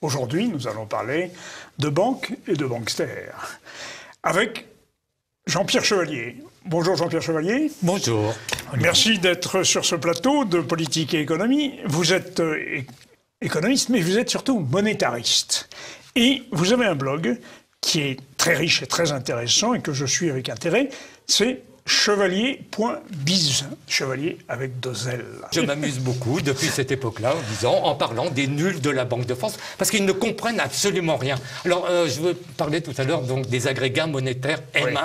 Aujourd'hui, nous allons parler de banques et de banksters avec Jean-Pierre Chevalier. Bonjour Jean-Pierre Chevalier. Bonjour. Merci d'être sur ce plateau de politique et économie. Vous êtes économiste, mais vous êtes surtout monétariste. Et vous avez un blog qui est très riche et très intéressant et que je suis avec intérêt, c'est chevalier.biz, chevalier avec 2 L. Je m'amuse beaucoup depuis cette époque-là en parlant des nuls de la Banque de France, parce qu'ils ne comprennent absolument rien. Alors, je veux parler tout à l'heure donc des agrégats monétaires M1. Oui.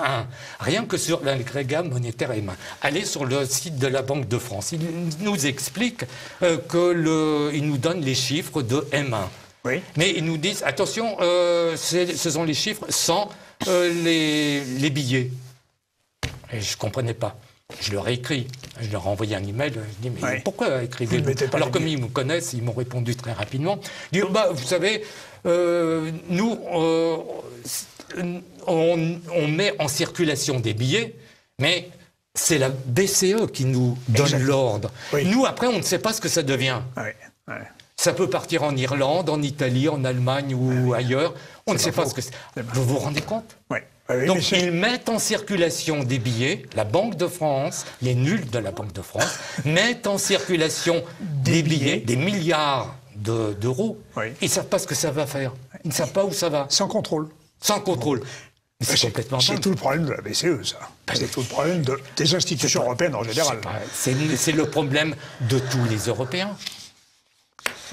Rien que sur l'agrégat monétaire M1. Allez sur le site de la Banque de France. Il nous explique qu'il nous donne les chiffres de M1. Oui. Mais ils nous disent, attention, ce sont les chiffres sans les billets. Et je ne comprenais pas. Je leur ai écrit. Je leur ai envoyé un email. Je dis, mais pourquoi écrivez-vous? Alors, comme ils me connaissent, ils m'ont répondu très rapidement. Ils disent, vous savez, nous, on met en circulation des billets, mais c'est la BCE qui nous donne l'ordre. Oui. Nous, après, on ne sait pas ce que ça devient. Oui. Ça peut partir en Irlande, en Italie, en Allemagne ou ailleurs. On ne sait pas ce que c'est. Vous vous rendez compte? Oui. Donc, ils mettent en circulation des billets, la Banque de France, les nuls de la Banque de France, mettent en circulation des billets, des milliards d'euros. Oui. Ils ne savent pas ce que ça va faire. Ils ne savent pas où ça va. Sans contrôle. Sans contrôle. C'est complètement dingue. C'est tout le problème de la BCE, ça. C'est tout le problème des institutions européennes en général. C'est le problème de tous les Européens.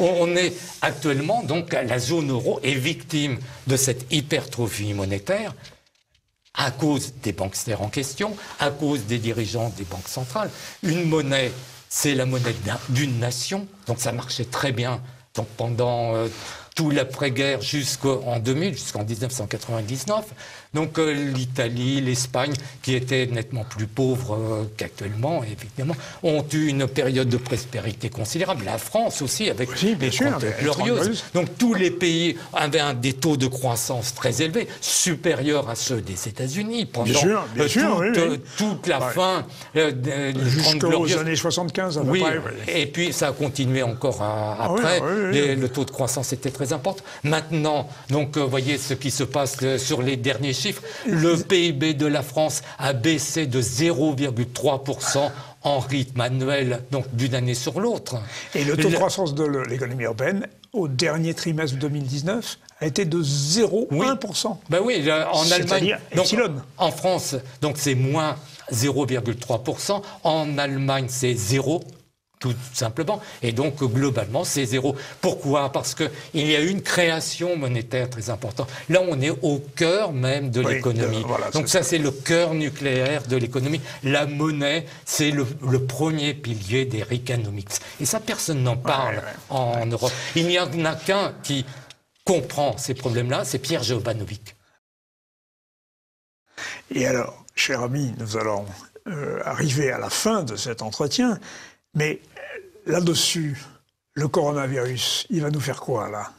On est actuellement, donc, la zone euro est victime de cette hypertrophie monétaire à cause des banksters en question, à cause des dirigeants des banques centrales. Une monnaie, c'est la monnaie d'une nation, donc ça marchait très bien. Donc pendant tout l'après-guerre jusqu'en 2000, jusqu'en 1999, donc l'Italie, l'Espagne, qui étaient nettement plus pauvres qu'actuellement, évidemment, ont eu une période de prospérité considérable. La France aussi, avec les 30 glorieuses. Donc tous les pays avaient des taux de croissance très élevés, supérieurs à ceux des États-Unis pendant toute la fin des 30 glorieuses. Jusqu'aux années 75, à peu près. Et puis ça a continué encore après. Le taux de croissance était très important. Maintenant, donc, vous voyez ce qui se passe sur les derniers chiffres. Le PIB de la France a baissé de 0,3% en rythme annuel, donc d'une année sur l'autre. Et le taux de croissance de l'économie européenne, au dernier trimestre 2019, a été de 0,1%. Ben oui, en Allemagne, donc, en France, donc c'est moins 0,3%. En Allemagne, c'est 0%. Tout simplement. Et donc, globalement, c'est 0. Pourquoi? Parce qu'il y a eu une création monétaire très importante. Là, on est au cœur même de l'économie. Donc ça, c'est le cœur nucléaire de l'économie. La monnaie, c'est le premier pilier des Reaganomics. Et ça, personne n'en parle en Europe. Il n'y en a qu'un qui comprend ces problèmes-là, c'est Pierre Jovanovic. Et alors, cher ami, nous allons arriver à la fin de cet entretien. Mais là-dessus, le coronavirus, il va nous faire quoi, là?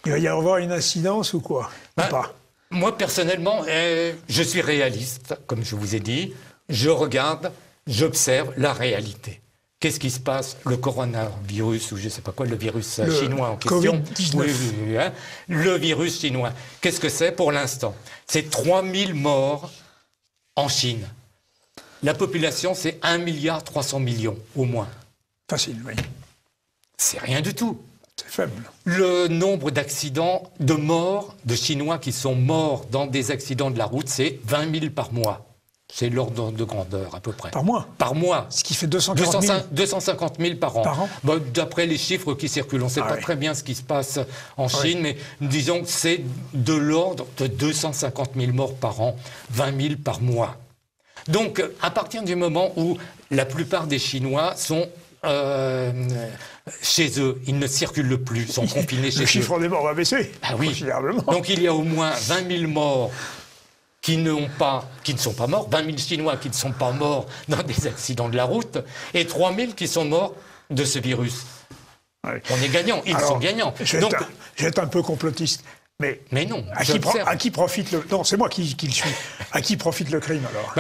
Il va y avoir une incidence ou quoi? Ou pas? Moi, personnellement, je suis réaliste, comme je vous ai dit. Je regarde, j'observe la réalité. Qu'est-ce qui se passe? Le coronavirus, ou je ne sais pas quoi, le virus chinois en question. Covid-19. Le virus chinois. Qu'est-ce que c'est pour l'instant? C'est 3000 morts en Chine. La population, c'est 1,3 milliard au moins. Facile, oui. C'est rien du tout. C'est faible. Le nombre d'accidents, de morts, de Chinois qui sont morts dans des accidents de la route, c'est 20 000 par mois. C'est l'ordre de grandeur, à peu près. Par mois? Par mois. Ce qui fait 250 000 par an. Par an? Bon, d'après les chiffres qui circulent, on ne sait pas très bien ce qui se passe en Chine, mais disons que c'est de l'ordre de 250 000 morts par an, 20 000 par mois. Donc, à partir du moment où la plupart des Chinois sont chez eux, ils ne circulent plus, sont confinés chez eux. Le chiffre des morts va baisser considérablement. Donc, il y a au moins 20 000 morts qui ne sont pas morts, 20 000 Chinois qui ne sont pas morts dans des accidents de la route, et 3 000 qui sont morts de ce virus. On est gagnants, ils sont gagnants. Je vais être un peu complotiste. Mais non. À qui profite le... Non, c'est moi qui le suis. À qui profite le crime, alors?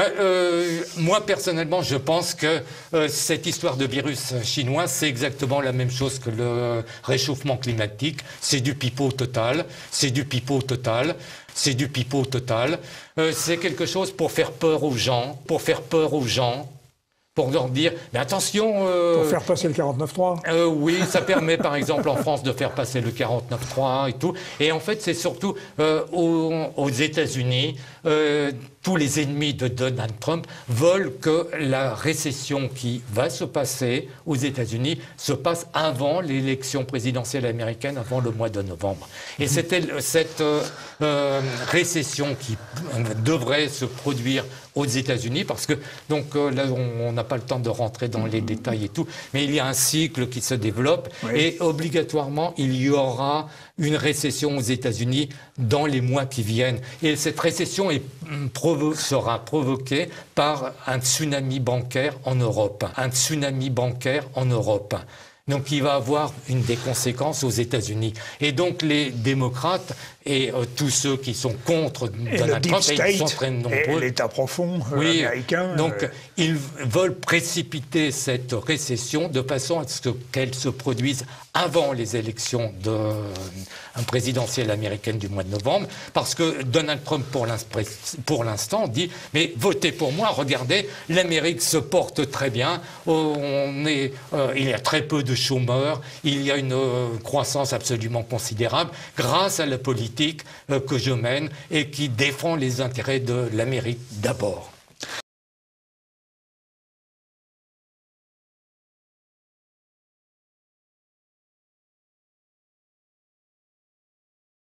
Moi, personnellement, je pense que cette histoire de virus chinois, c'est exactement la même chose que le réchauffement climatique. C'est du pipeau total. C'est du pipeau total. C'est du pipeau total. C'est quelque chose pour faire peur aux gens. Pour faire peur aux gens. Pour leur dire, mais attention... pour faire passer le 49.3 oui, ça permet par exemple en France de faire passer le 49.3 et tout. Et en fait, c'est surtout aux États-Unis, tous les ennemis de Donald Trump veulent que la récession qui va se passer aux États-Unis se passe avant l'élection présidentielle américaine, avant le mois de novembre. Et c'était cette récession qui devrait se produire aux États-Unis, parce que, donc là, on n'a pas le temps de rentrer dans les détails et tout, mais il y a un cycle qui se développe, oui. Et obligatoirement, il y aura une récession aux États-Unis dans les mois qui viennent. Et cette récession sera provoquée par un tsunami bancaire en Europe. Un tsunami bancaire en Europe. Donc il va avoir des conséquences aux États-Unis. Et donc les démocrates et tous ceux qui sont contre Donald Trump, ils sont très nombreux. Et l'État profond américain. Donc ils veulent précipiter cette récession de façon à ce qu'elle se produise avant les élections présidentielles américaines du mois de novembre, parce que Donald Trump, pour l'instant, dit « mais votez pour moi, regardez, l'Amérique se porte très bien, il y a très peu de chômeurs, il y a une croissance absolument considérable grâce à la politique que je mène et qui défend les intérêts de l'Amérique d'abord ».